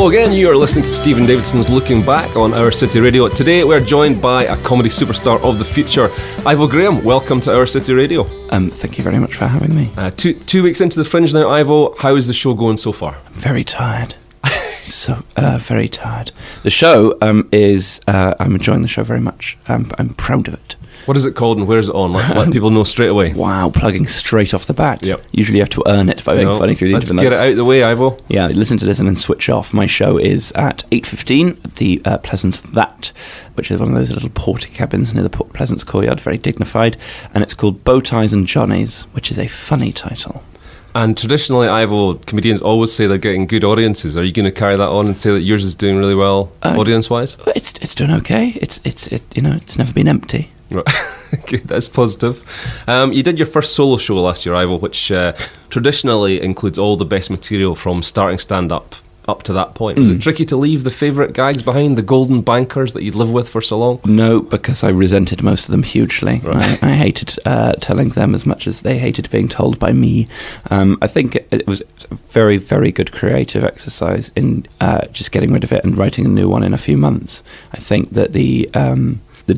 Hello again, you are listening to Stephen Davidson's Looking Back on Our City Radio. Today we're joined by a comedy superstar of the future, Ivo Graham. Welcome to Our City Radio. Thank you very much for having me. Two weeks into the Fringe now, Ivo. How is the show going so far? Very tired. Very tired. The show is... I'm enjoying the show very much. I'm proud of it. What is it called and where is it on? Let's let people know straight away. Wow, plugging straight off the bat. Yep. Usually you have to earn it by being funny through the Let's internet. get it out of the way, Ivo. Yeah, listen to this and then switch off. My show is at 8:15 at the Pleasance That, which is one of those little porter cabins near the Port Pleasance courtyard, very dignified, and it's called Bow Ties and Johnnies, which is a funny title. And traditionally, Ivo, comedians always say they're getting good audiences. Are you going to carry that on and say that yours is doing really well, audience-wise? It's doing okay. It's never been empty. Right. Okay, that's positive. You did your first solo show last year, Ivo, which traditionally includes all the best material from starting stand-up up to that point. Was it tricky to leave the favourite gags behind, the golden bankers that you'd lived with for so long? No, because I resented most of them hugely. Right. I hated telling them as much as they hated being told by me. I think it was a very, very good creative exercise in just getting rid of it and writing a new one in a few months. I think that the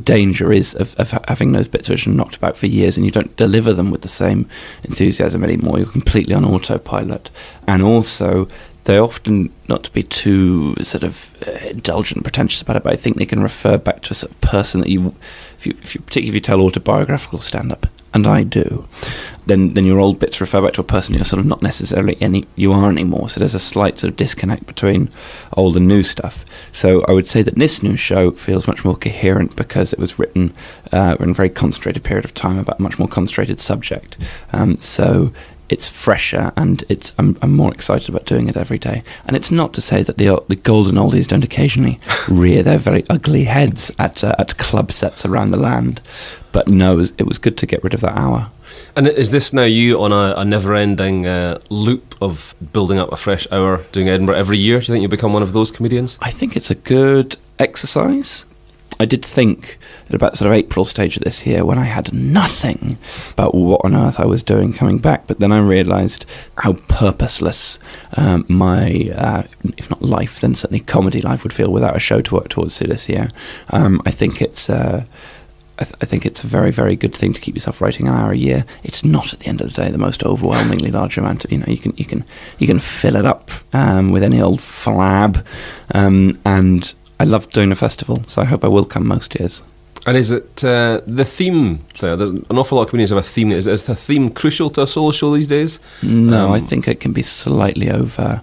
danger is of having those bits which are knocked about for years and you don't deliver them with the same enthusiasm anymore. You're completely on autopilot. And also, they're often, not to be too sort of indulgent and pretentious about it, but I think they can refer back to a sort of person that particularly if you tell autobiographical stand-up, and I do, then your old bits refer back to a person you're sort of not necessarily you are anymore. So there's a slight sort of disconnect between old and new stuff. So I would say that this new show feels much more coherent because it was written in a very concentrated period of time about a much more concentrated subject. So it's fresher, and I'm more excited about doing it every day. And it's not to say that the golden oldies don't occasionally rear their very ugly heads at club sets around the land. But no, it was good to get rid of that hour. And is this now you on a never-ending loop of building up a fresh hour, doing Edinburgh every year? Do you think you'll become one of those comedians? I think it's a good exercise. I did think at about sort of April stage of this year when I had nothing about what on earth I was doing coming back, but then I realised how purposeless my, if not life, then certainly comedy life would feel without a show to work towards this year. I think it's I think it's a very, very good thing to keep yourself writing an hour a year. It's not at the end of the day the most overwhelmingly large amount. You can fill it up with any old flab, and I love doing a festival, so I hope I will come most years. And is it the theme? There's an awful lot of comedians have a theme. Is the theme crucial to a solo show these days? No, I think it can be slightly over.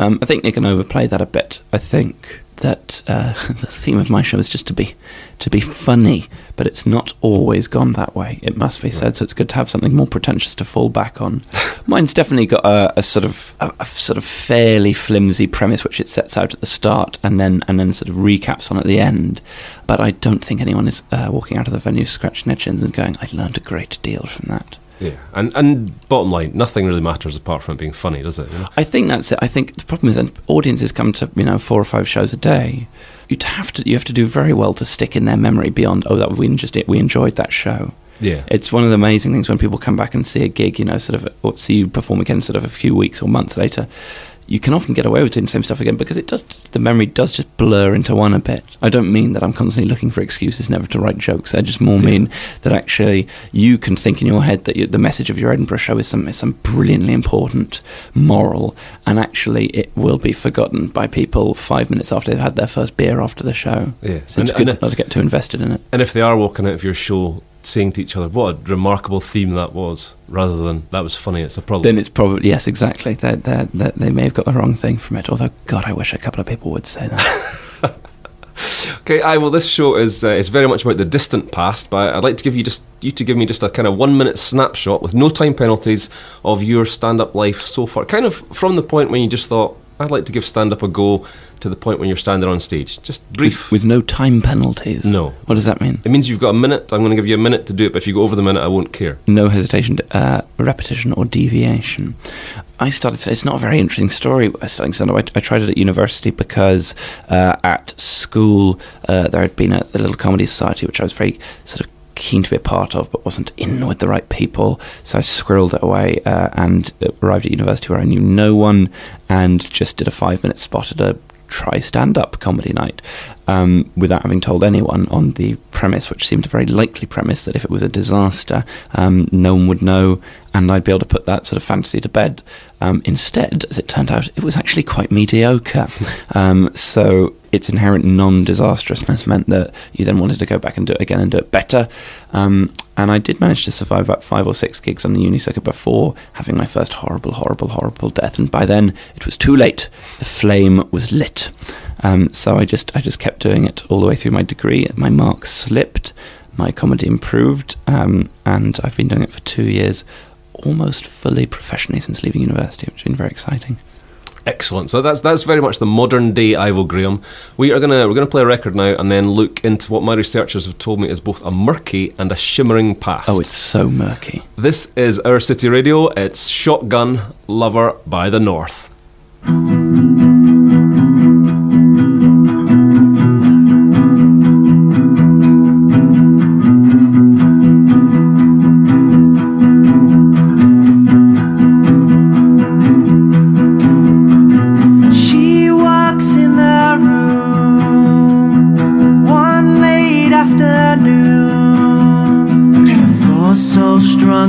I think they can overplay that a bit. I think that the theme of my show is just to be funny, but it's not always gone that way. It must be said. So it's good to have something more pretentious to fall back on. Mine's definitely got a sort of fairly flimsy premise, which it sets out at the start and then sort of recaps on at the end. But I don't think anyone is walking out of the venue scratching their chins and going, "I learned a great deal from that." Yeah, and bottom line, nothing really matters apart from it being funny, does it? You know? I think that's it. I think the problem is that audiences come to 4 or 5 shows a day. You have to do very well to stick in their memory beyond we enjoyed that show. Yeah, it's one of the amazing things when people come back and see a gig, or see you perform again, sort of a few weeks or months later. You can often get away with doing the same stuff again because the memory does just blur into one a bit. I don't mean that I'm constantly looking for excuses never to write jokes. I just more mean that actually you can think in your head that the message of your Edinburgh show is some brilliantly important moral, and actually it will be forgotten by people 5 minutes after they've had their first beer after the show. Yeah, so it's good not to get too invested in it. And if they are walking out of your show saying to each other, "What a remarkable theme that was," rather than "that was funny," it's a problem. Then it's probably, yes, exactly. They may have got the wrong thing from it. Although, God, I wish a couple of people would say that. Okay, well, this show is very much about the distant past, but I'd like to give you to give me just a kind of 1 minute snapshot with no time penalties of your stand-up life so far. Kind of from the point when you just thought, "I'd like to give stand-up a go," to the point when you're standing on stage. Just brief. With no time penalties? No. What does that mean? It means you've got a minute. I'm going to give you a minute to do it, but if you go over the minute, I won't care. No hesitation, repetition or deviation. I started, it's not a very interesting story, starting stand-up. I tried it at university because at school there had been a little comedy society which I was very sort of keen to be a part of, but wasn't in with the right people. So I squirreled it away and arrived at university where I knew no one, and just did a 5-minute spot at a try stand-up comedy night, without having told anyone, on the premise, which seemed a very likely premise, that if it was a disaster, no one would know, and I'd be able to put that sort of fantasy to bed. Instead, as it turned out, it was actually quite mediocre. So its inherent non-disastrousness meant that you then wanted to go back and do it again and do it better. And I did manage to survive about 5 or 6 gigs on the uni circuit before having my first horrible death. And by then, it was too late. The flame was lit. So I just kept doing it all the way through my degree. My marks slipped, my comedy improved, and I've been doing it for 2 years, almost fully professionally since leaving university, which has been very exciting. Excellent. So that's very much the modern day Ivo Graham. We're gonna play a record now and then look into what my researchers have told me is both a murky and a shimmering past. Oh, it's so murky. This is Our City Radio. It's Shotgun Lover by the North.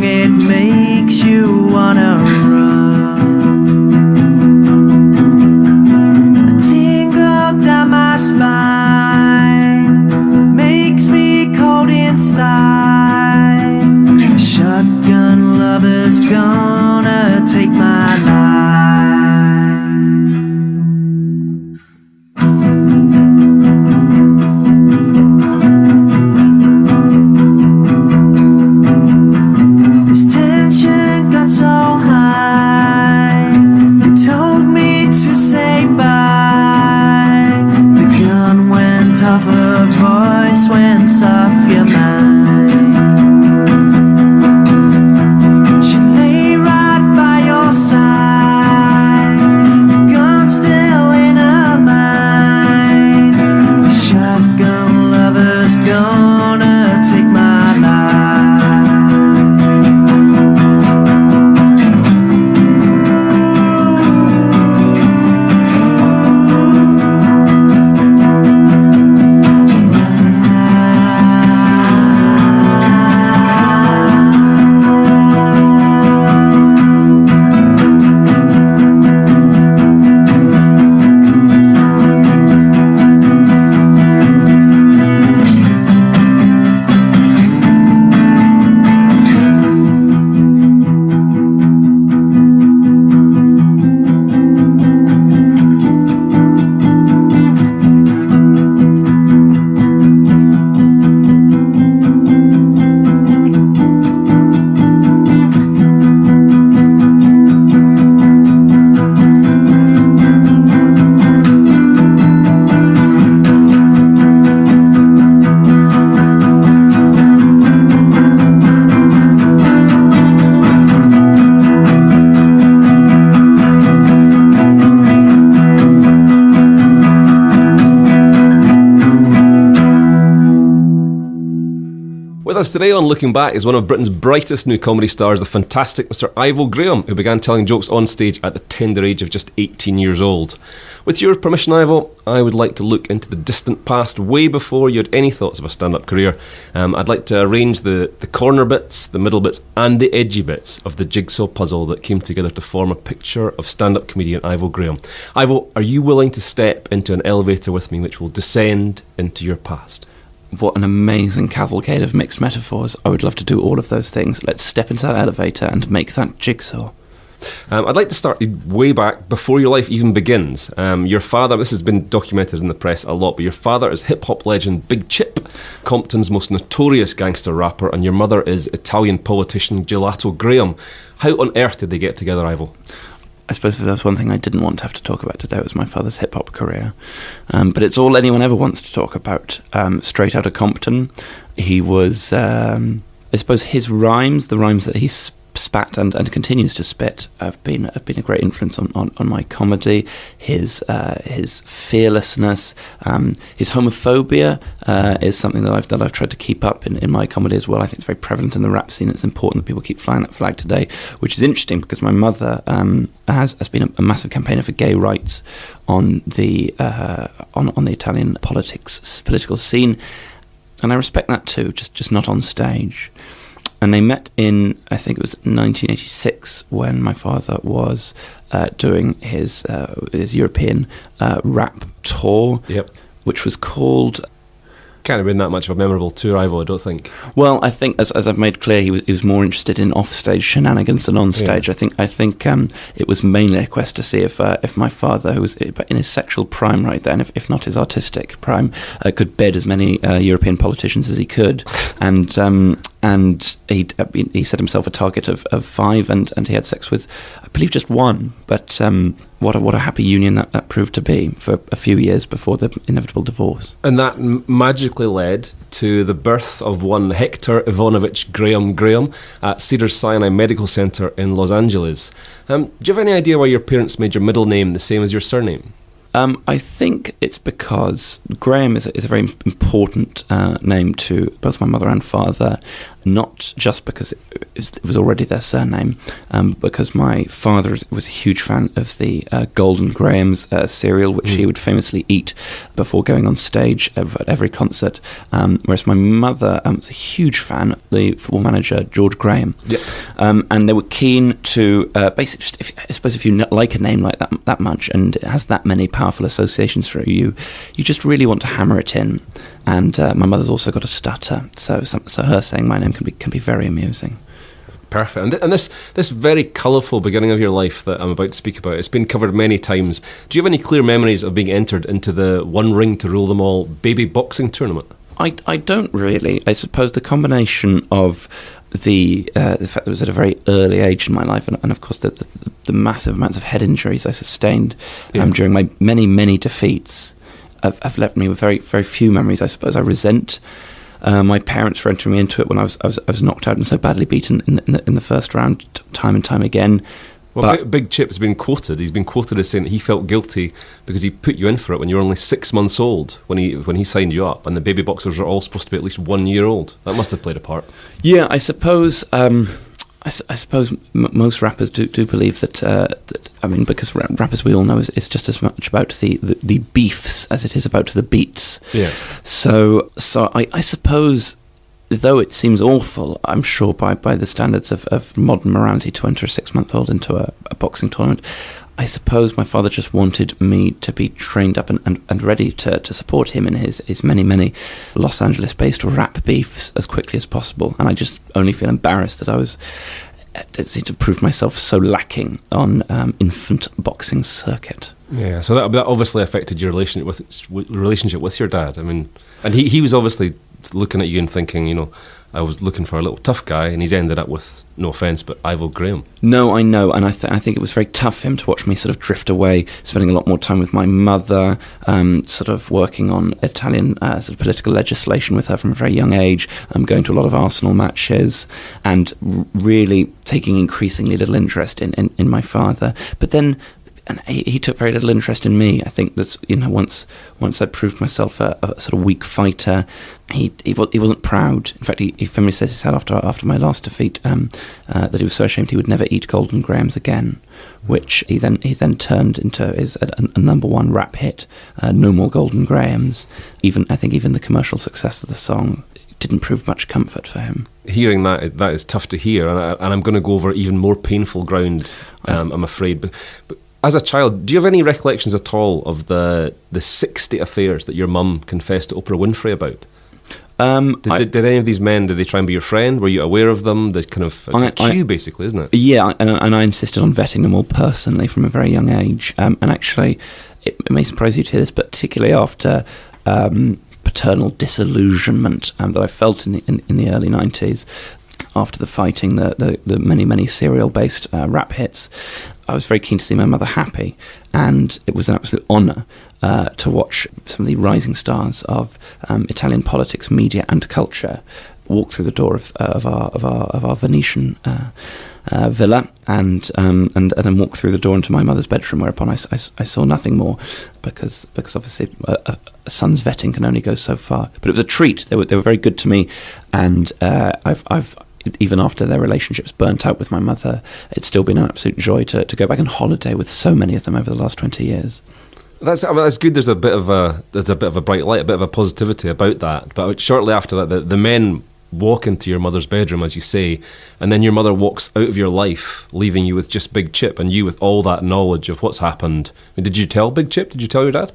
It makes you wanna run. A tingle down my spine makes me cold inside. A shotgun lover's gonna take my life. With us today on Looking Back is one of Britain's brightest new comedy stars, the fantastic Mr. Ivo Graham, who began telling jokes on stage at the tender age of just 18 years old. With your permission, Ivo, I would like to look into the distant past, way before you had any thoughts of a stand-up career. I'd like to arrange the corner bits, the middle bits, and the edgy bits of the jigsaw puzzle that came together to form a picture of stand-up comedian Ivo Graham. Ivo, are you willing to step into an elevator with me which will descend into your past? What an amazing cavalcade of mixed metaphors. I would love to do all of those things. Let's step into that elevator and make that jigsaw. I'd like to start way back before your life even begins. Your father, this has been documented in the press a lot, but your father is hip-hop legend Big Chip, Compton's most notorious gangster rapper, and your mother is Italian politician Gelato Graham. How on earth did they get together, Ivo? I suppose if there's one thing I didn't want to have to talk about today, it was my father's hip-hop career. But it's all anyone ever wants to talk about. Straight out of Compton, he was, I suppose his rhymes, the rhymes that he spat and continues to spit have been a great influence on my comedy. His fearlessness, his homophobia is something that I've tried to keep up in my comedy as well. I think it's very prevalent in the rap scene. It's important that people keep flying that flag today, which is interesting because my mother has been a massive campaigner for gay rights on the Italian political scene, and I respect that too. Just not on stage. And they met in, I think it was 1986, when my father was doing his European rap tour, which was called... Can't have been that much of a memorable tour, Ivo, I don't think. Well, I think, as I've made clear, he was more interested in off-stage shenanigans than on-stage. Yeah. I think it was mainly a quest to see if my father, who was in his sexual prime right then, if not his artistic prime, could bed as many European politicians as he could. And he set himself a target of 5, and he had sex with, I believe, just 1. But what a happy union that proved to be for a few years before the inevitable divorce. And that magically led to the birth of one Hector Ivanovich Graham at Cedars-Sinai Medical Center in Los Angeles. Do you have any idea why your parents made your middle name the same as your surname? I think it's because Graham is a very important name to both my mother and father, not just because it was already their surname, because my father was a huge fan of the Golden Grahams cereal, which he would famously eat before going on stage at every concert, whereas my mother was a huge fan of the football manager George Graham. Yep. And they were keen to basically just, I suppose if you like a name like that much and it has that many powerful associations for you, you just really want to hammer it in. And my mother's also got a stutter, so her saying my name can be very amusing. Perfect. And this very colourful beginning of your life that I'm about to speak about, it's been covered many times. Do you have any clear memories of being entered into the One Ring to Rule Them All baby boxing tournament? I don't really. I suppose the combination of the fact that it was at a very early age in my life, and of course the massive amounts of head injuries I sustained during my many defeats have left me with very, very few memories. I suppose I resent my parents for entering me into it when I was knocked out and so badly beaten in the first round time and time again. Well, Big Chip has been quoted. He's been quoted as saying that he felt guilty because he put you in for it when you were only 6 months old when he signed you up, and the baby boxers are all supposed to be at least 1 year old. That must have played a part. Yeah, I suppose. I suppose most rappers do believe that. I mean, because rappers, we all know, is just as much about the beefs as it is about the beats. Yeah. So I suppose, though it seems awful, I'm sure by the standards of modern morality to enter a 6-month-old into a boxing tournament, I suppose my father just wanted me to be trained up and ready to support him in his many Los Angeles-based rap beefs as quickly as possible. And I just only feel embarrassed that I was to prove myself so lacking on infant boxing circuit. Yeah, so that obviously affected your relationship with your dad. I mean, and he was obviously looking at you and thinking, you know, I was looking for a little tough guy, and he's ended up with, no offence, but Ivo Graham. No, I know, and I think it was very tough for him to watch me sort of drift away, spending a lot more time with my mother, sort of working on Italian sort of political legislation with her from a very young age, going to a lot of Arsenal matches, and really taking increasingly little interest in my father. But then, and he took very little interest in me. I think that, you know, once I proved myself a sort of weak fighter, he wasn't proud. In fact, he famously said he said after my last defeat that he was so ashamed he would never eat Golden Grahams again, which he then turned into a number one rap hit, No More Golden Grahams. I think even the commercial success of the song didn't prove much comfort for him. Hearing that is tough to hear, and I'm going to go over even more painful ground, I'm afraid. But as a child, do you have any recollections at all of the 60 affairs that your mum confessed to Oprah Winfrey about? Did any of these men, did they try and be your friend? Were you aware of them? It's a cue, basically, isn't it? Yeah, and I insisted on vetting them all personally from a very young age. And actually, it may surprise you to hear this, but particularly after paternal disillusionment that I felt in the early 90s, after the fighting, the many serial-based rap hits, I was very keen to see my mother happy, and it was an absolute honour to watch some of the rising stars of Italian politics, media, and culture walk through the door of our Venetian villa, and then walked through the door into my mother's bedroom, whereupon I saw nothing more, because obviously a son's vetting can only go so far. But it was a treat. They were very good to me, and I've even after their relationships burnt out with my mother, it's still been an absolute joy to go back and holiday with so many of them over the last 20 years. That's good. There's a bit of a bright light, a bit of a positivity about that. But shortly after that, the men walk into your mother's bedroom, as you say, and then your mother walks out of your life, leaving you with just Big Chip, and you with all that knowledge of what's happened. I mean, did you tell Big Chip? Did you tell your dad?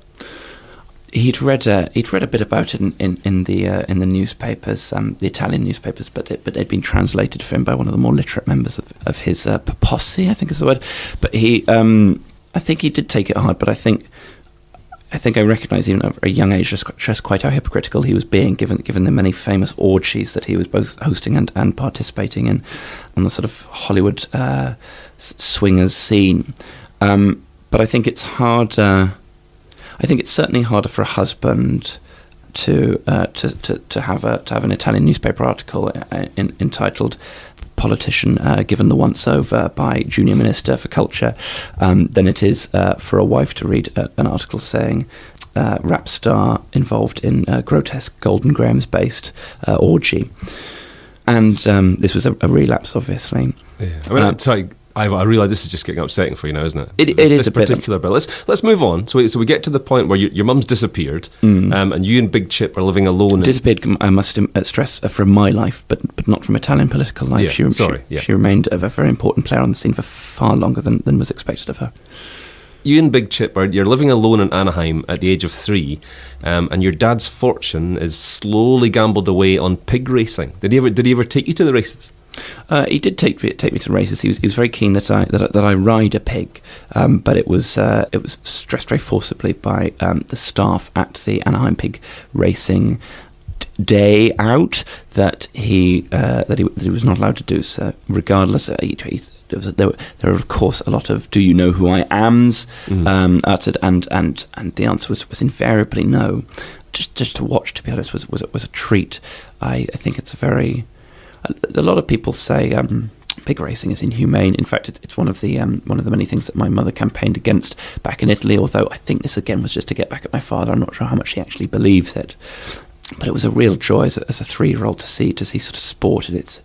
He'd read a bit about it in the newspapers, the Italian newspapers, but it'd been translated for him by one of the more literate members of his posse, I think is the word. But I think he did take it hard. But I think I recognise even at a young age just quite how hypocritical he was being, given the many famous orgies that he was both hosting and participating in on the sort of Hollywood swingers scene. But I think it's hard. I think it's certainly harder for a husband to have an Italian newspaper article entitled "Politician Given the Once Over" by Junior Minister for Culture than it is for a wife to read an article saying rap star involved in grotesque Golden Grahams-based orgy. And this was a relapse, obviously. Yeah. I mean, sorry. I realise this is just getting upsetting for you now, isn't it? It is a particular bit. Let's move on. So we get to the point where your mum's disappeared, and you and Big Chip are living alone. Disappeared, I must stress, from my life, but not from Italian political life. Yeah, she remained a very important player on the scene for far longer than was expected of her. You and Big Chip you're living alone in Anaheim at the age of 3, and your dad's fortune is slowly gambled away on pig racing. Did he ever take you to the races? He did take me to races. He was very keen that I ride a pig, but it was stressed very forcibly by the staff at the Anaheim Pig Racing Day Out that he was not allowed to do so. Regardless, there are of course a lot of "Do you know who I am's?" Uttered, and the answer was invariably no. Just to watch, to be honest, was a treat. I think it's a lot of people say pig racing is inhumane. In fact, it's one of the many things that my mother campaigned against back in Italy. Although I think this again was just to get back at my father. I'm not sure how much he actually believes it, but it was a real joy as a 3-year-old to see sort of sport in its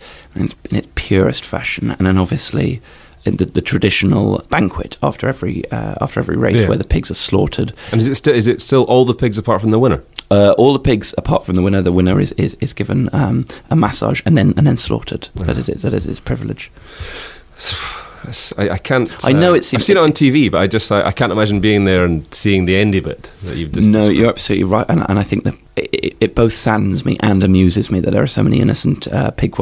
purest fashion, and then obviously in the traditional banquet after every race where the pigs are slaughtered. And is it still all the pigs apart from the winner? All the pigs apart from the winner. The winner is given a massage and then slaughtered. Yeah. That is its privilege. I can't. I know it seems. I've seen it on TV, but I can't imagine being there and seeing the endy bit that you've just. No, you're absolutely right, and I think that it both saddens me and amuses me that there are so many innocent pig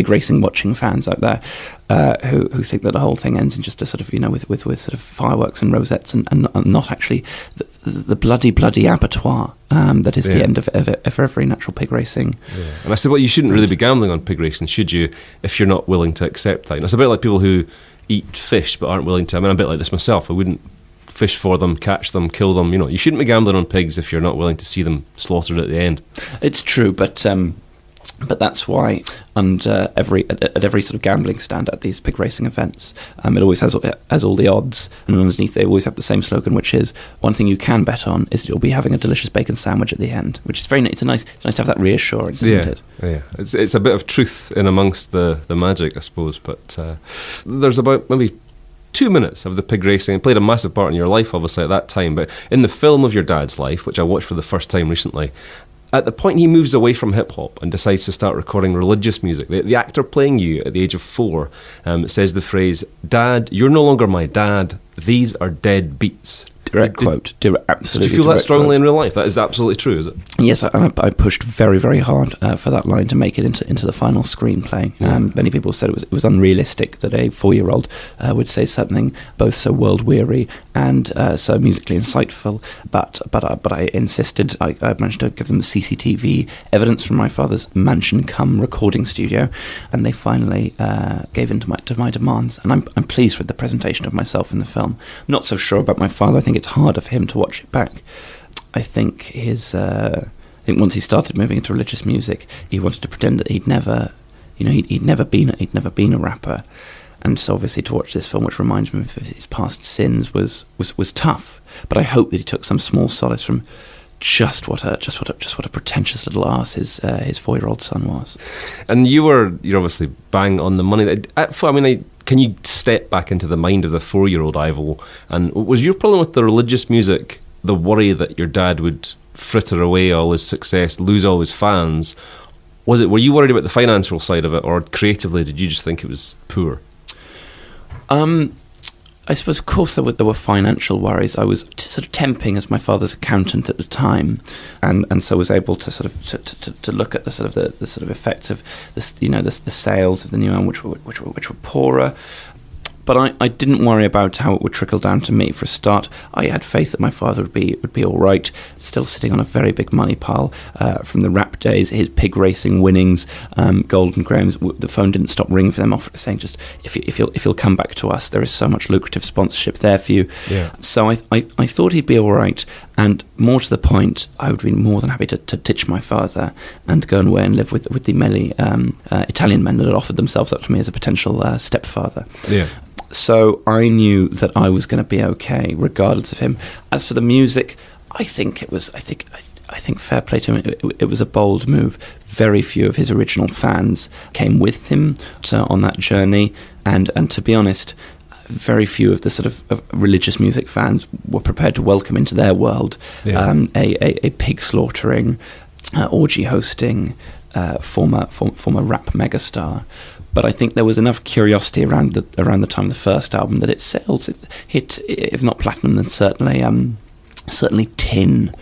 racing watching fans out there who think that the whole thing ends in just a sort of with sort of fireworks and rosettes and not actually the bloody abattoir that is the end of every natural pig racing. Yeah. And I said, well, you shouldn't really be gambling on pig racing, should you? If you're not willing to accept that, it's a bit like people who eat fish but aren't willing to. I mean, I'm a bit like this myself. I wouldn't fish for them, catch them, kill them. You shouldn't be gambling on pigs if you're not willing to see them slaughtered at the end. It's true, but that's why at every sort of gambling stand at these pig racing events, it always has all the odds, and underneath they always have the same slogan, which is one thing you can bet on is you'll be having a delicious bacon sandwich at the end, which is very nice. It's nice to have that reassurance, isn't it? Yeah, it's a bit of truth in amongst the magic, I suppose. But there's about maybe 2 minutes of the pig racing. It played a massive part in your life, obviously, at that time. But in the film of your dad's life, which I watched for the first time recently, at the point he moves away from hip-hop and decides to start recording religious music, the actor playing you at the age of 4 says the phrase, "Dad, you're no longer my dad. These are dead beats." Direct quote. Absolutely. Do you feel that strongly in real life? That is absolutely true, is it? Yes, I pushed very, very hard for that line to make it into the final screenplay. Many people said it was unrealistic that a 4-year-old would say something both so world-weary and so musically insightful. But I insisted. I managed to give them the CCTV evidence from my father's mansion cum recording studio, and they finally gave in to my demands. And I'm pleased with the presentation of myself in the film. I'm not so sure about my father. I think it's harder for him to watch it back. I think once he started moving into religious music, he wanted to pretend that he'd never been a rapper, And so obviously to watch this film, which reminds me of his past sins, was tough. But I hope that he took some small solace from just what a pretentious little arse his 4-year-old son was. And you're obviously bang on the money. Can you step back into the mind of the 4-year-old Ivor? And was your problem with the religious music the worry that your dad would fritter away all his success, lose all his fans? Were you worried about the financial side of it, or creatively did you just think it was poor? I suppose, of course, there were financial worries. I was sort of temping as my father's accountant at the time, and so was able to sort of to look at the sort of effects of the sales of the new album, which were poorer. But I didn't worry about how it would trickle down to me. For a start, I had faith that my father would be all right, still sitting on a very big money pile from the rap days, his pig racing winnings, Golden Grahams. The phone didn't stop ringing for them, saying just if you'll come back to us, there is so much lucrative sponsorship there for you. Yeah. So I thought he'd be all right, and more to the point, I would be more than happy to ditch my father and go away and live with the many Italian men that had offered themselves up to me as a potential stepfather. Yeah. So I knew that I was going to be okay, regardless of him. As for the music, I think fair play to him. It was a bold move. Very few of his original fans came with him on that journey, and to be honest, very few of the sort of religious music fans were prepared to welcome into their world a pig slaughtering, orgy hosting, former rap megastar. But I think there was enough curiosity around the time of the first album that it hit, if not platinum, then certainly tin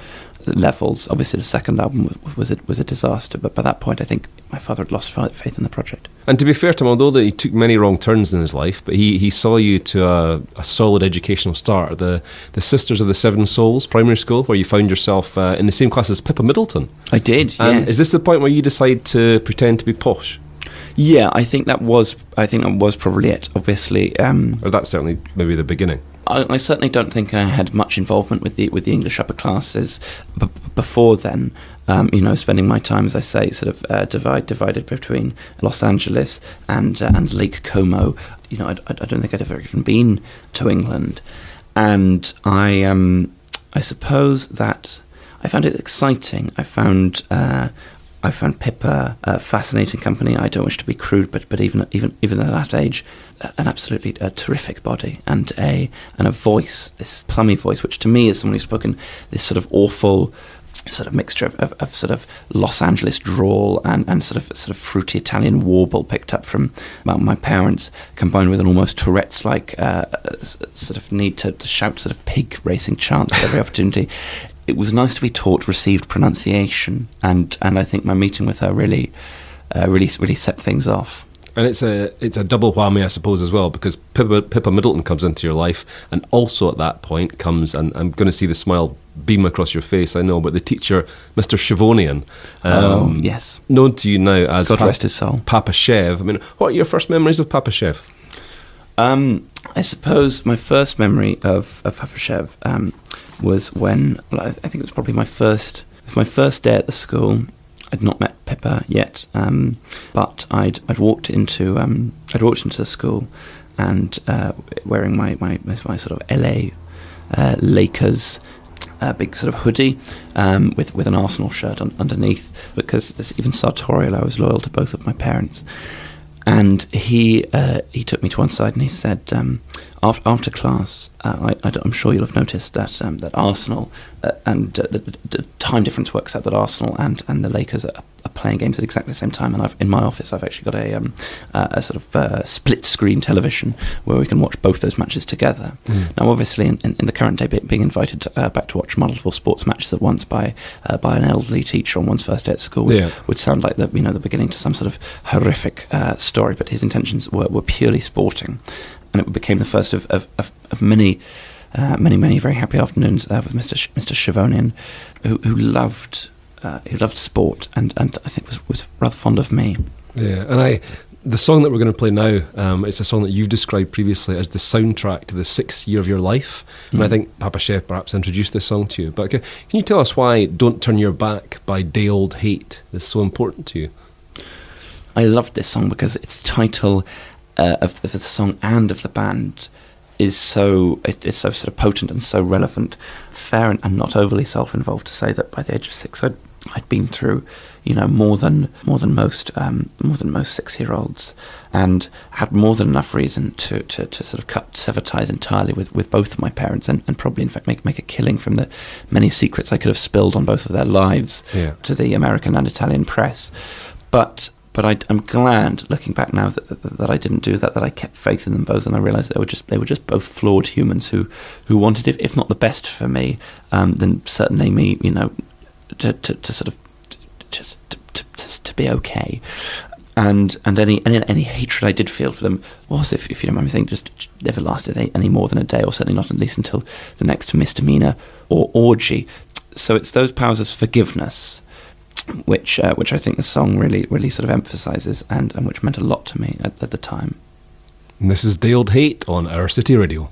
levels. Obviously, the second album was a disaster. But by that point, I think my father had lost faith in the project. And to be fair to him, although that he took many wrong turns in his life, but he saw you to a solid educational start. The Sisters of the Seven Souls primary school, where you found yourself in the same class as Pippa Middleton. I did. And yes. Is this the point where you decide to pretend to be posh? Yeah, I think that was probably it. Obviously, or that's certainly maybe the beginning. I certainly don't think I had much involvement with the English upper classes before then. Spending my time, as I say, sort of divided between Los Angeles and Lake Como. I don't think I'd ever even been to England, and I suppose that I found it exciting. I found Pippa a fascinating company. I don't wish to be crude, but even at that age, an absolutely terrific body and a voice, this plummy voice, which to me, as someone who's spoken this sort of awful sort of mixture of sort of Los Angeles drawl and sort of fruity Italian warble picked up from my parents, combined with an almost Tourette's-like sort of need to shout sort of pig racing chants at every opportunity. It was nice to be taught received pronunciation, and I think my meeting with her really set things off. And it's a double whammy, I suppose, as well, because Pippa Middleton comes into your life, and also at that point comes, and I'm going to see the smile beam across your face, I know, but the teacher, Mr. Chivonian. Yes. Known to you now as God rest his soul. Papa Chev. I mean, what are your first memories of Papa Chev? I suppose my first memory of Papa Chev was when, I think it was probably my first day at the school. I'd not met Pippa yet, but I'd walked into the school and wearing my sort of LA Lakers big sort of hoodie with an Arsenal shirt underneath, because as even sartorial, I was loyal to both of my parents. And he took me to one side and he said, after class, I'm sure you'll have noticed that Arsenal and the time difference works out that Arsenal and the Lakers are playing games at exactly the same time. And in my office, I've actually got a sort of split screen television where we can watch both those matches together. Now, obviously, in the current day, being invited back to watch multiple sports matches at once by an elderly teacher on one's first day at school would sound like the beginning to some sort of horrific story. But his intentions were purely sporting, and it became the first of many very happy afternoons with Mr. Chivonian, who loved sport and I think was rather fond of me. Yeah, and the song that we're going to play now, it's a song that you've described previously as the soundtrack to the 6th year of your life, and I think Papa Chev perhaps introduced this song to you. But can you tell us why "Don't Turn Your Back" by Day Old Hate is so important to you? I loved this song because its title of the song and of the band is it's so sort of potent and so relevant. It's fair and not overly self-involved to say that by the age of 6, I'd been through, more than most 6-year-olds, and had more than enough reason to sort of sever ties entirely with both of my parents, and probably in fact make a killing from the many secrets I could have spilled on both of their lives to the American and Italian press. But I'm glad, looking back now, that I didn't do that. That I kept faith in them both, and I realised that they were just both flawed humans who wanted, if not the best for me, then certainly me, to sort of just to be okay. And any hatred I did feel for them was, if you don't mind me saying, just never lasted any more than a day, or certainly not at least until the next misdemeanour or orgy. So it's those powers of forgiveness which I think the song really sort of emphasises, and which meant a lot to me at the time. And this is Day Old Hate on Our City Radio.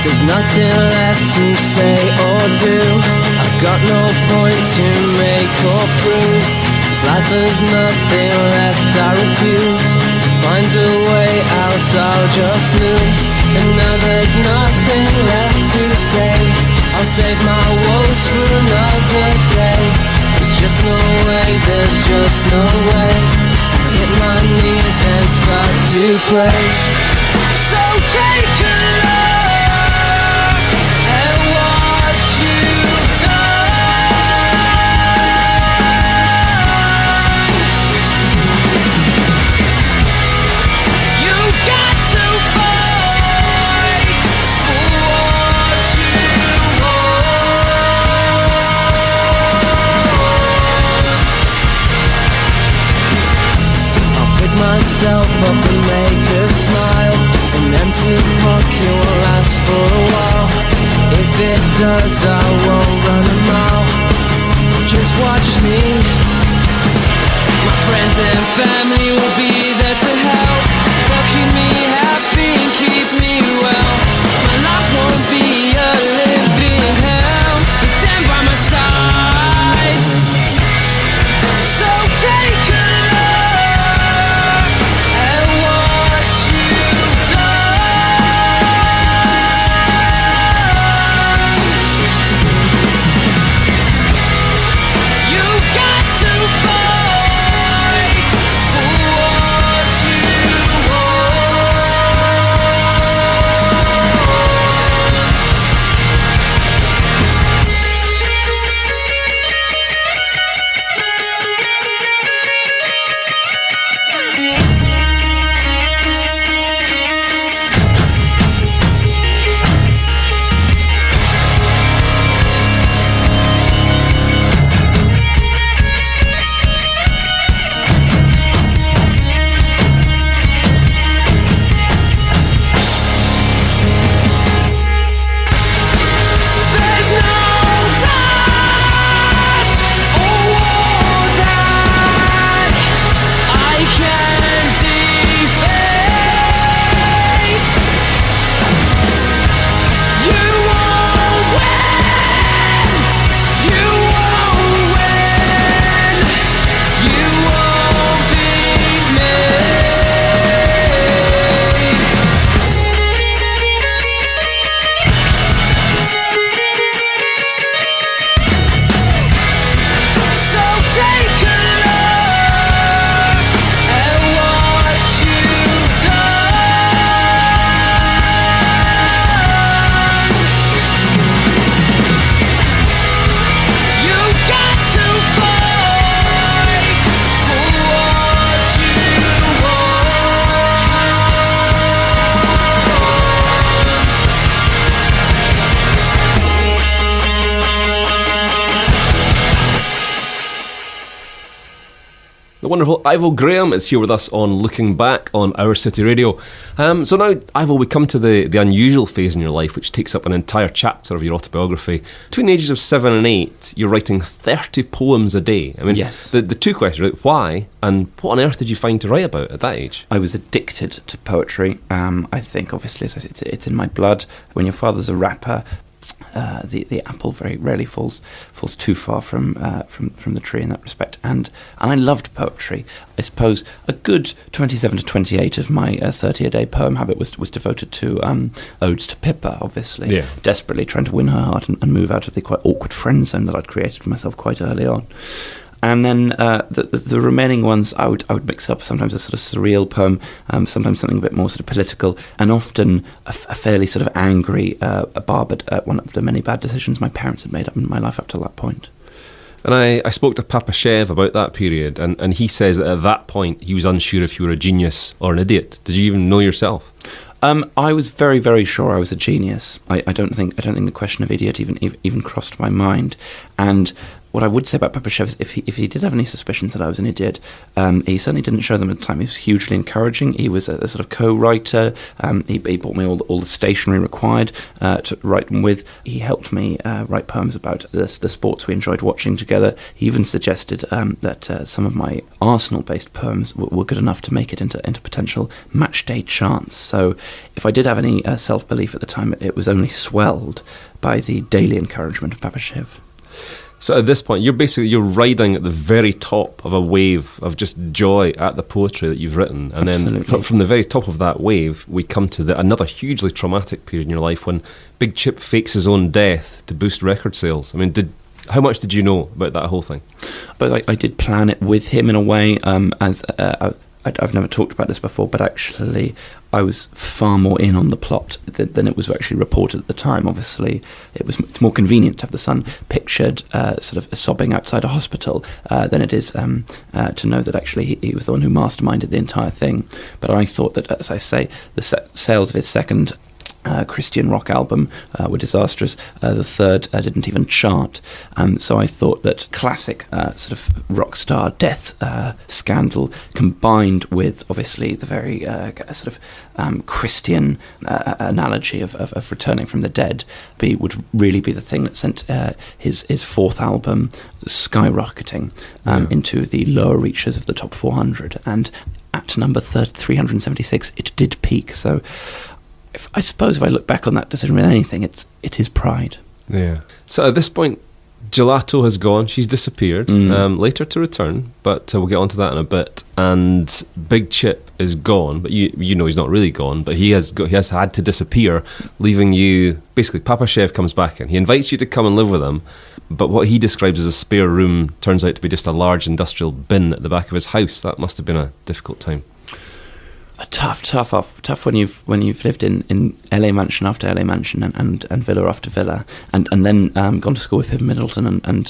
There's nothing left to say or do. I've got no point to make or prove. This life has nothing left, I refuse to find a way out, I'll just lose. And now there's nothing left to say. I'll save my woes for another day. There's just no way, there's just no way. I hit my knees and start to pray. So take a look at what you've done. You got to fight for what you want. I'll pick myself up and make a smile. An empty pocket will last for a while. If it does, I won't run a mile. Just watch me. My friends and family will be there to help. They'll keep me happy and keep me well. My life won't be a living hell with them by my side. So take a look at what you've done. You got to fight for what you There's no dust or war that I can deface. You won't win. You won't win. You won't beat me. So take a look at what you've done. You got to fight for what you The wonderful Ivo Graham is here with us on Looking Back on Our City Radio. So now, Ivo, we come to the unusual phase in your life, which takes up an entire chapter of your autobiography. Between the ages of 7 and 8, you're writing 30 poems a day. I mean, Yes. The two questions, right? Why, and what on earth did you find to write about at that age? I was addicted to poetry. I think, obviously, as I said, it's in my blood. When your father's a rapper, the apple very rarely falls too far from the tree in that respect, and I loved poetry. I suppose a good 27 to 28 of my 30-a-day poem habit was devoted to odes to Pippa, obviously, desperately trying to win her heart and move out of the quite awkward friend zone that I'd created for myself quite early on. And then the remaining ones, I would mix up sometimes a sort of surreal poem, sometimes something a bit more sort of political, and often a fairly sort of angry barb at one of the many bad decisions my parents had made up in my life up to that point. And I spoke to Papashev about that period, and he says that at that point he was unsure if you were a genius or an idiot. Did you even know yourself? I was very, very sure I was a genius. I don't think the question of idiot even crossed my mind. And what I would say about Papashev is if he did have any suspicions that I was an idiot, he certainly didn't show them at the time. He was hugely encouraging. He was a sort of co-writer. He bought me all the stationery required to write them with. He helped me write poems about the sports we enjoyed watching together. He even suggested that some of my Arsenal-based poems were good enough to make it into potential match-day chants. So if I did have any self-belief at the time, it was only swelled by the daily encouragement of Papashev. So at this point, you're riding at the very top of a wave of just joy at the poetry that you've written, and Absolutely. then from the very top of that wave, we come to another hugely traumatic period in your life when Big Chip fakes his own death to boost record sales. I mean, how much did you know about that whole thing? But I did plan it with him in a way, I've never talked about this before, but actually I was far more in on the plot than it was actually reported at the time. Obviously, it's more convenient to have the son pictured sort of sobbing outside a hospital than it is to know that actually he was the one who masterminded the entire thing. But I thought that, as I say, the sales of his second Christian rock album were disastrous. The third didn't even chart. So I thought that classic sort of rock star death scandal combined with obviously the very sort of Christian analogy of returning from the dead would really be the thing that sent his fourth album skyrocketing into the lower reaches of the top 400. And at number 376, it did peak. So I suppose if I look back on that decision with anything, it is pride. Yeah. So at this point, Gelato has gone. She's disappeared, later to return, but we'll get onto that in a bit. And Big Chip is gone, but you know he's not really gone, but he has had to disappear, leaving you. Basically, Papashev comes back in. He invites you to come and live with him, but what he describes as a spare room turns out to be just a large industrial bin at the back of his house. That must have been a difficult time. Tough when you've lived in LA mansion after LA mansion and villa after villa and then gone to school with Pippa Middleton and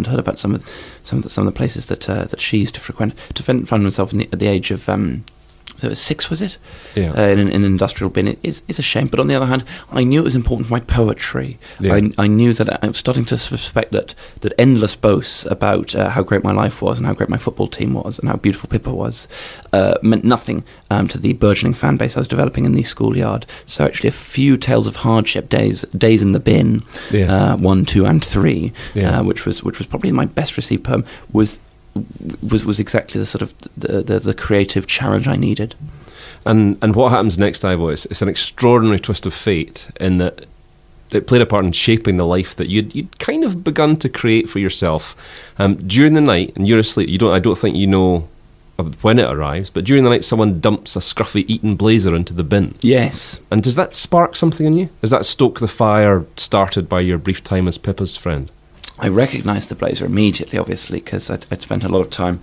heard about some of the places that she used to frequent. To find himself at the age of 6, was it? Yeah. In an industrial bin. It is a shame, but on the other hand, I knew it was important for my poetry. Yeah. I knew that I was starting to suspect that endless boasts about how great my life was and how great my football team was and how beautiful Pippa was meant nothing to the burgeoning fan base I was developing in the schoolyard. So actually a few tales of hardship, days in the bin, 1, 2 and 3, which was probably my best received poem, was exactly the sort of the creative challenge I needed. And what happens next, Ivo? It's an extraordinary twist of fate in that it played a part in shaping the life that you'd kind of begun to create for yourself. During the night, and you're asleep. I don't think you know when it arrives, but during the night, someone dumps a scruffy Eton blazer into the bin. Yes. And does that spark something in you? Does that stoke the fire started by your brief time as Pippa's friend? I recognised the blazer immediately, obviously, because I'd spent a lot of time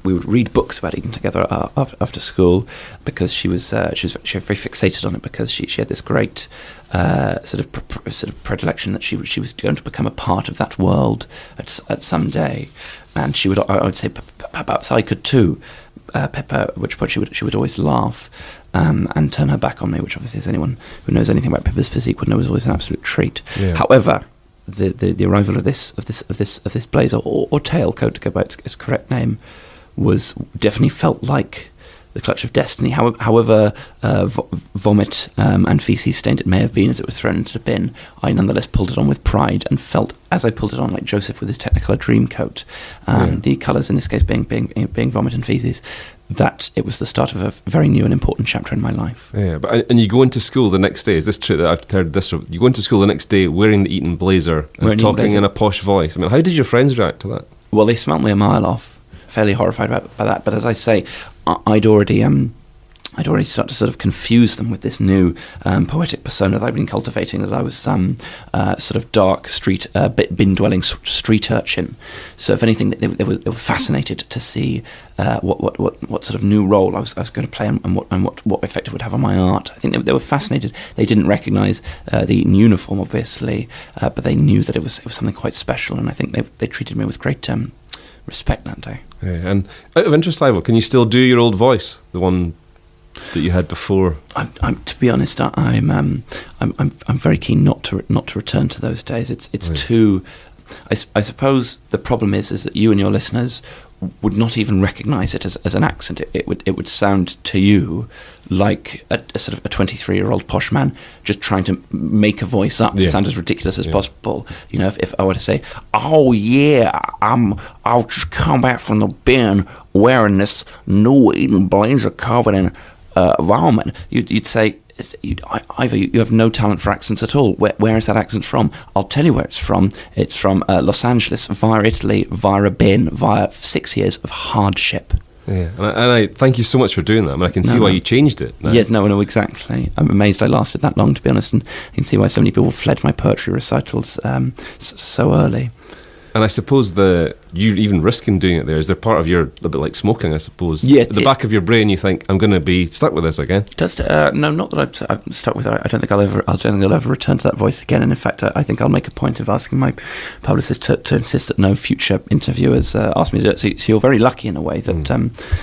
we would read books about Eton together after school, because she was very fixated on it, because she had this great sort of predilection that she was going to become a part of that world at some day, and I would say perhaps I could too. Pippa, at which point she would always laugh and turn her back on me, which obviously, as anyone who knows anything about Pippa's physique would know, was always an absolute treat. Yeah. However, the arrival of this blazer or tailcoat, to go back to its correct name, was definitely felt like the clutch of destiny. However vomit and feces stained it may have been as it was thrown into the bin, I nonetheless pulled it on with pride and felt, as I pulled it on, like Joseph with his Technicolor Dreamcoat, the colours in this case being vomit and feces, that it was the start of a very new and important chapter in my life. Yeah, and you go into school the next day. Is this true that I've heard this? You go into school the next day wearing the Eton blazer and talking in a posh voice. I mean, how did your friends react to that? Well, they smelt me a mile off, fairly horrified by that. But as I say, I'd already started to sort of confuse them with this new poetic persona that I'd been cultivating, that I was some sort of dark street, bin-dwelling street urchin. So if anything, they were fascinated to see what sort of new role I was going to play and what effect it would have on my art. I think they were fascinated. They didn't recognise the Eton uniform, obviously, but they knew that it was something quite special, and I think they treated me with great respect that day. Yeah, and out of interest, Ivor, can you still do your old voice, the one that you had before? I'm to be honest, I'm very keen not to return to those days. It's too. I suppose the problem is that you and your listeners would not even recognise it as an accent. It would sound to you like a sort of a 23-year-old posh man just trying to make a voice up to sound as ridiculous as possible. You know, if I were to say, "Oh yeah, I'll just come back from the bin wearing this new Eton blazer covered in vomit," you'd say, Ivor, you have no talent for accents at all. Where is that accent from? I'll tell you where it's from. It's from Los Angeles, via Italy, via a bin, via 6 years of hardship. Yeah, and I thank you so much for doing that. I mean, I can see why you changed it now. Yeah, no, exactly. I'm amazed I lasted that long, to be honest, and I can see why so many people fled my poetry recitals so early. And I suppose you even risking doing it there, is there part of your, a bit like smoking, I suppose? Yeah. At the back of your brain, you think, I'm going to be stuck with this again? No, not that I'm stuck with it. I don't think I'll ever return to that voice again. And in fact, I think I'll make a point of asking my publicist to insist that no future interviewers ask me to do it. So you're very lucky in a way that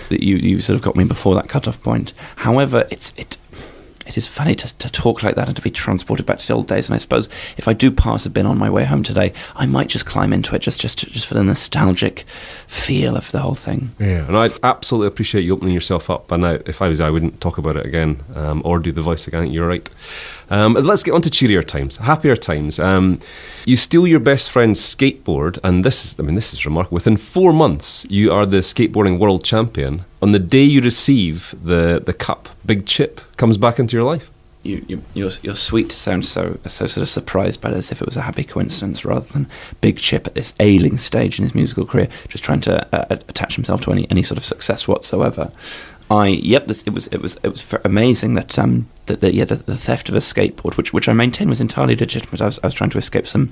that you sort of got me before that cut-off point. However, it is funny to talk like that and to be transported back to the old days. And I suppose if I do pass a bin on my way home today, I might just climb into it just for the nostalgic feel of the whole thing. Yeah, and I absolutely appreciate you opening yourself up. And if I was I wouldn't talk about it again or do the voice again. You're right. Let's get on to cheerier times, happier times. You steal your best friend's skateboard, and this is remarkable. Within 4 months, you are the skateboarding world champion. On the day you receive the cup, Big Chip comes back into your life. You're sweet to sound so sort of surprised by it, as if it was a happy coincidence, rather than Big Chip at this ailing stage in his musical career, just trying to attach himself to any sort of success whatsoever. It was amazing that the theft of a skateboard, which I maintain was entirely legitimate. I was trying to escape some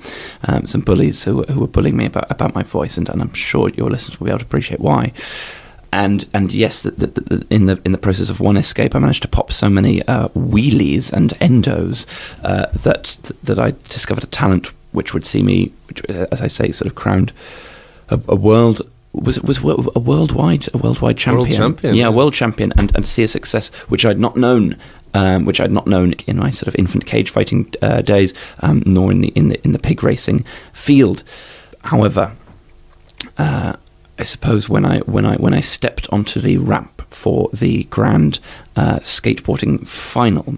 bullies who were bullying me about my voice, and I'm sure your listeners will be able to appreciate why. And yes, in the process of one escape, I managed to pop so many wheelies and endos that I discovered a talent which would see me, as I say, sort of crowned a worldwide champion. World champion. Yeah, world champion, and see a success which I'd not known. In my sort of infant cage fighting days, nor in the pig racing field. However, I suppose when I stepped onto the ramp for the grand skateboarding final,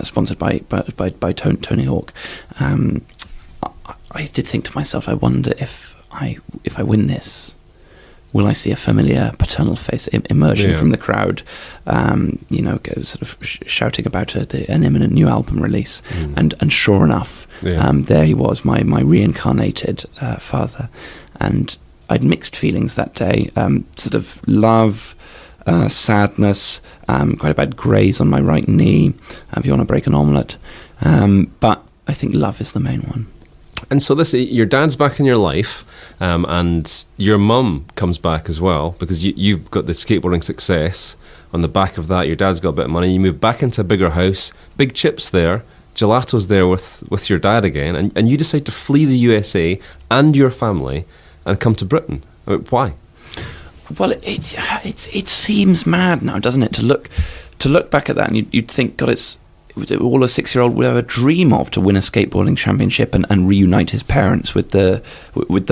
sponsored by Tony Hawk, I did think to myself, I wonder if I win this, will I see a familiar paternal face emerging from the crowd, sort of shouting about an imminent new album release, and sure enough, there he was, my reincarnated father, and I'd mixed feelings that day, sort of love, sadness, quite a bad graze on my right knee, if you want to break an omelette, but I think love is the main one. And so your dad's back in your life, and your mum comes back as well, because you've got the skateboarding success. On the back of that, your dad's got a bit of money. You move back into a bigger house. Big Chip's there. Gelato's there with your dad again. And you decide to flee the USA and your family and come to Britain. I mean, why? Well, it seems mad now, doesn't it? To look back at that, and you'd think, God, it's all a 6-year-old would ever dream of, to win a skateboarding championship and reunite his parents with the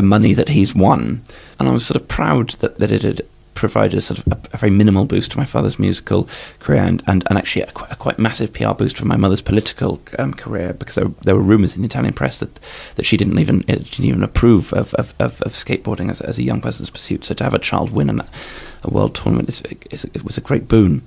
money that he's won. And I was sort of proud that it had provided a sort of a very minimal boost to my father's musical career, and actually a quite massive PR boost for my mother's political career, because there were rumours in the Italian press that she didn't even approve of skateboarding as a young person's pursuit. So to have a child win a world tournament it was a great boon.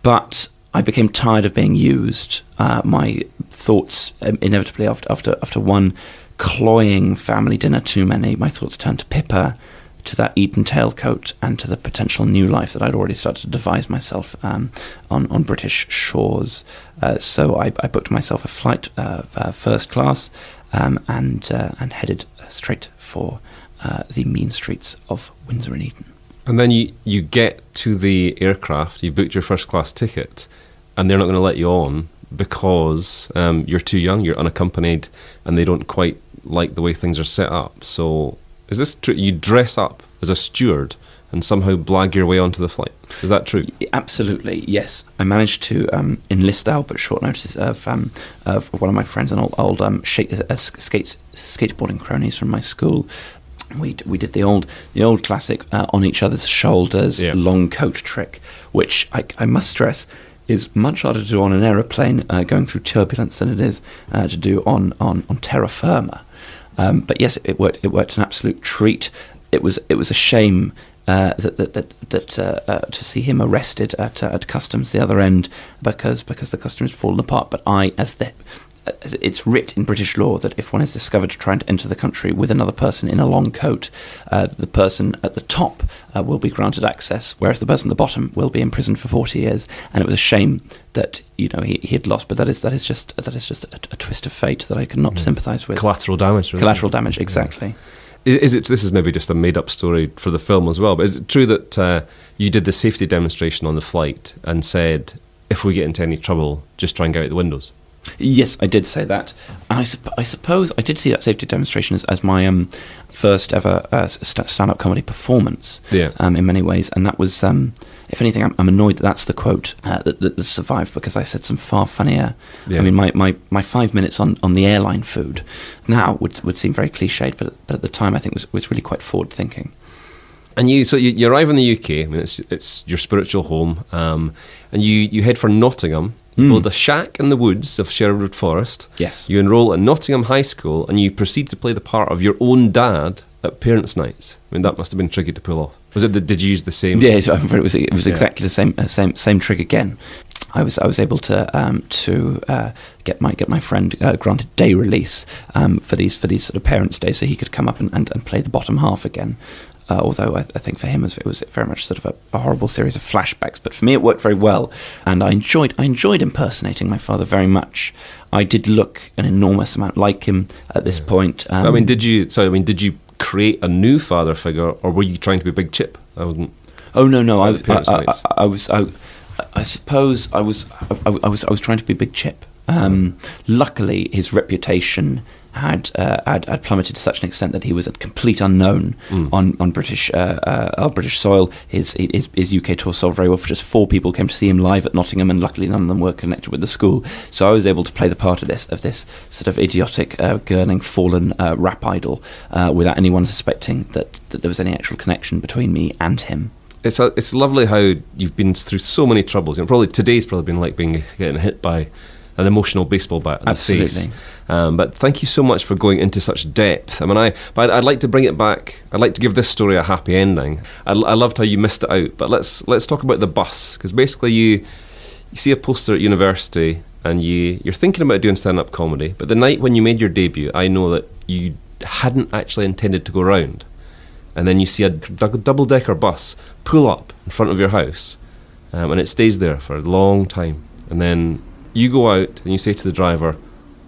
But I became tired of being used. My thoughts inevitably after one cloying family dinner too many, my thoughts turned to Pippa, to that Eton tailcoat, and to the potential new life that I'd already started to devise myself on British shores. So I booked myself a flight first class and headed straight for the mean streets of Windsor and Eton. And then you get to the aircraft, you booked your first class ticket, and they're not going to let you on because you're too young, you're unaccompanied, and they don't quite like the way things are set up. So is this true? You dress up as a steward and somehow blag your way onto the flight. Is that true? Absolutely, yes. I managed to enlist the help at short notice of one of my friends, an old skateboarding cronies from my school. We did the old classic on each other's shoulders long coat trick, which I must stress is much harder to do on an aeroplane going through turbulence than it is to do on terra firma. But yes, it worked an absolute treat. It was a shame that to see him arrested at customs the other end because the customs had fallen apart. But as it's writ in British law that if one is discovered trying to enter the country with another person in a long coat, the person at the top will be granted access, whereas the person at the bottom will be imprisoned for 40 years. And it was a shame that he had lost, but that is just a twist of fate that I could not sympathise with. Collateral damage. Really. Collateral damage, exactly. Is it? This is maybe just a made-up story for the film as well. But is it true that you did the safety demonstration on the flight and said, if we get into any trouble, just try and get out the windows? Yes, I did say that. And I suppose I did see that safety demonstration as my first ever stand-up comedy performance in many ways. And that was, if anything, I'm annoyed that that's the quote that survived, because I said some far funnier... Yeah. I mean, my 5 minutes on the airline food now would seem very cliched, but at the time I think was really quite forward-thinking. And you arrive in the UK, I mean, it's your spiritual home, and you head for Nottingham, build a shack in the woods of Sherwood Forest. Yes. You enrol at Nottingham High School, and you proceed to play the part of your own dad at parents' nights. I mean, that must have been tricky to pull off. Did you use the same? Yeah, it was exactly the same trick again. I was able to get my friend granted day release for these sort of parents' days, so he could come up and play the bottom half again. Although I think for him it was very much sort of a horrible series of flashbacks, but for me it worked very well, and I enjoyed impersonating my father very much. I did look an enormous amount like him at this point. Did you create a new father figure, or were you trying to be Big Chip? I wasn't. Oh no! I suppose I was trying to be Big Chip. Luckily, his reputation had plummeted to such an extent that he was a complete unknown on British soil. His UK tour sold very well. For just 4 people came to see him live at Nottingham, and luckily none of them were connected with the school. So I was able to play the part of this sort of idiotic, gurning, fallen rap idol without anyone suspecting that there was any actual connection between me and him. It's lovely how you've been through so many troubles. Today's probably been like getting hit by an emotional baseball bat in the face. But thank you so much for going into such depth. But I'd like to bring it back. I'd like to give this story a happy ending. I loved how you missed it out. But let's talk about the bus, because basically you see a poster at university and you're thinking about doing stand-up comedy. But the night when you made your debut, I know that you hadn't actually intended to go round. And then you see a double-decker bus pull up in front of your house, and it stays there for a long time. And then you go out and you say to the driver,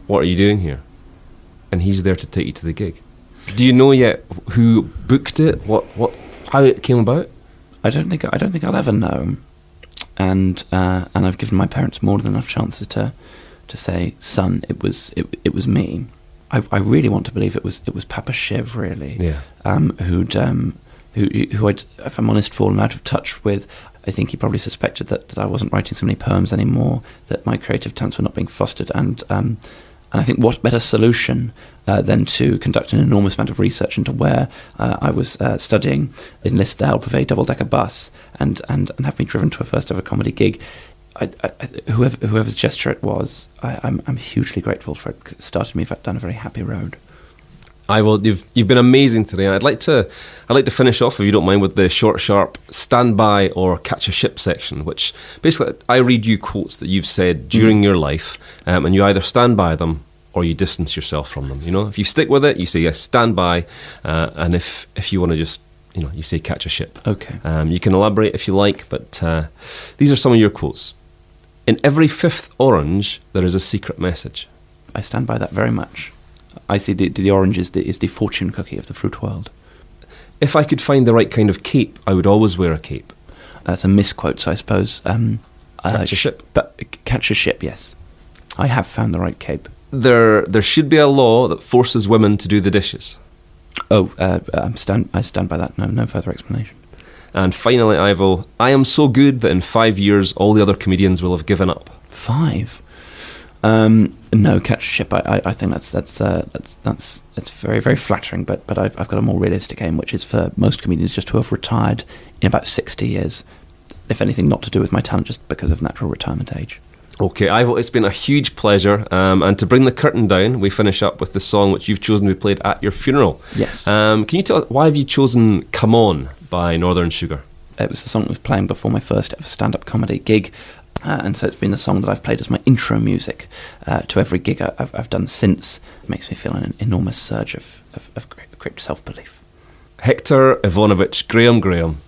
"What are you doing here?" And he's there to take you to the gig. Do you know yet who booked it? How it came about? I don't think I'll ever know. And I've given my parents more than enough chances to say, "Son, it was me." I really want to believe it was Papa Shiv, really. Yeah. Who I'd, if I'm honest, fallen out of touch with. I think he probably suspected that I wasn't writing so many poems anymore, that my creative talents were not being fostered, and And I think what better solution than to conduct an enormous amount of research into where I was studying, enlist the help of a double-decker bus, and have me driven to a first ever comedy gig. Whoever's gesture it was, I'm hugely grateful for it, because it started me down a very happy road. You've been amazing today. I'd like to finish off, if you don't mind, with the short, sharp stand by or catch a ship section, which basically I read you quotes that you've said during your life, and you either stand by them or you distance yourself from them. You know, if you stick with it, you say yes, stand by, and if you want to just, you say catch a ship. Okay. You can elaborate if you like, but these are some of your quotes. In every fifth orange, there is a secret message. I stand by that very much. I see the orange is the fortune cookie of the fruit world. If I could find the right kind of cape, I would always wear a cape. That's a misquote, so I suppose. Catch a ship. But catch a ship, yes. I have found the right cape. There should be a law that forces women to do the dishes. Oh, I stand by that. No further explanation. And finally, Ivo, I am so good that in 5 years all the other comedians will have given up. 5? No, catch a ship. I think that's very, very flattering. But I've got a more realistic aim, which is for most comedians just to have retired in about 60 years. If anything, not to do with my talent, just because of natural retirement age. Okay, Ivo, it's been a huge pleasure. And to bring the curtain down, we finish up with the song which you've chosen to be played at your funeral. Yes. Can you tell us, why have you chosen Come On by Northern Sugar? It was the song that was playing before my first ever stand-up comedy gig. And so it's been the song that I've played as my intro music to every gig I've done since. It makes me feel an enormous surge of great self-belief. Hector Ivanovich Graham,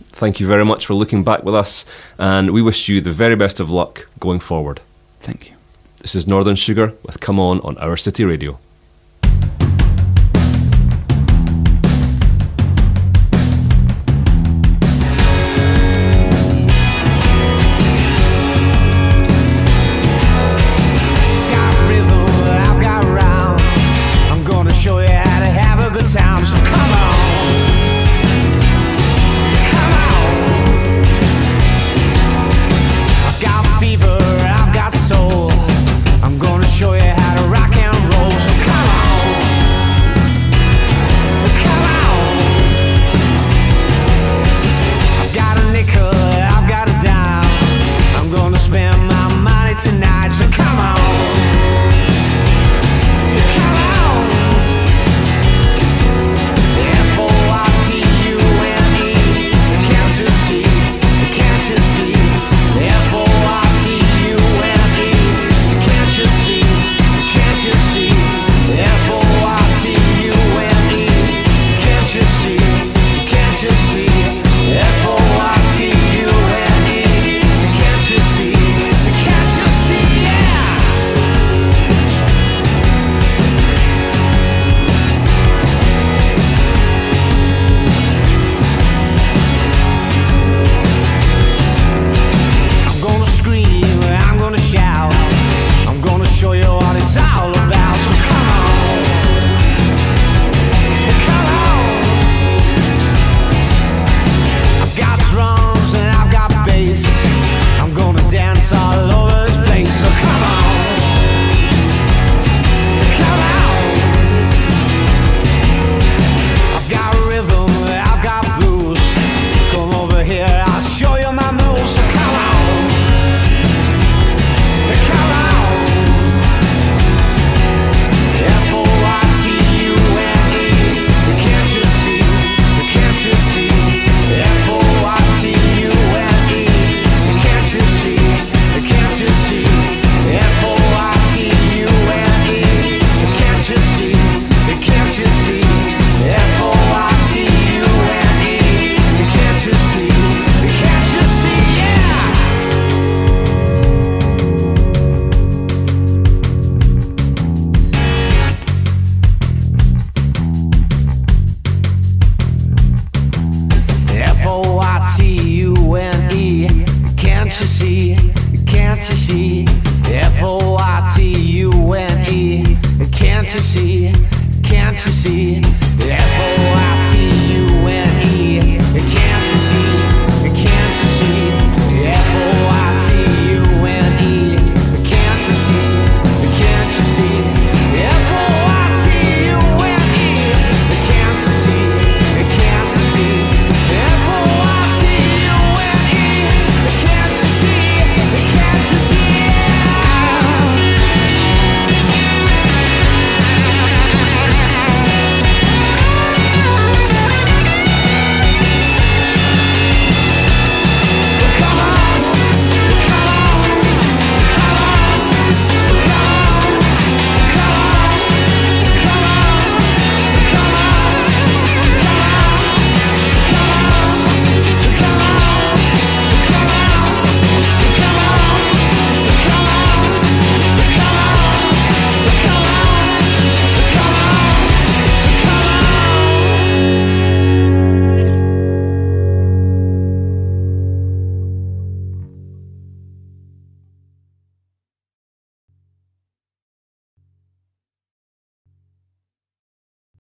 thank you very much for looking back with us, and we wish you the very best of luck going forward. Thank you. This is Northern Sugar with Come On Our City Radio. Can't you see? Can't you see? F-O-I-T-U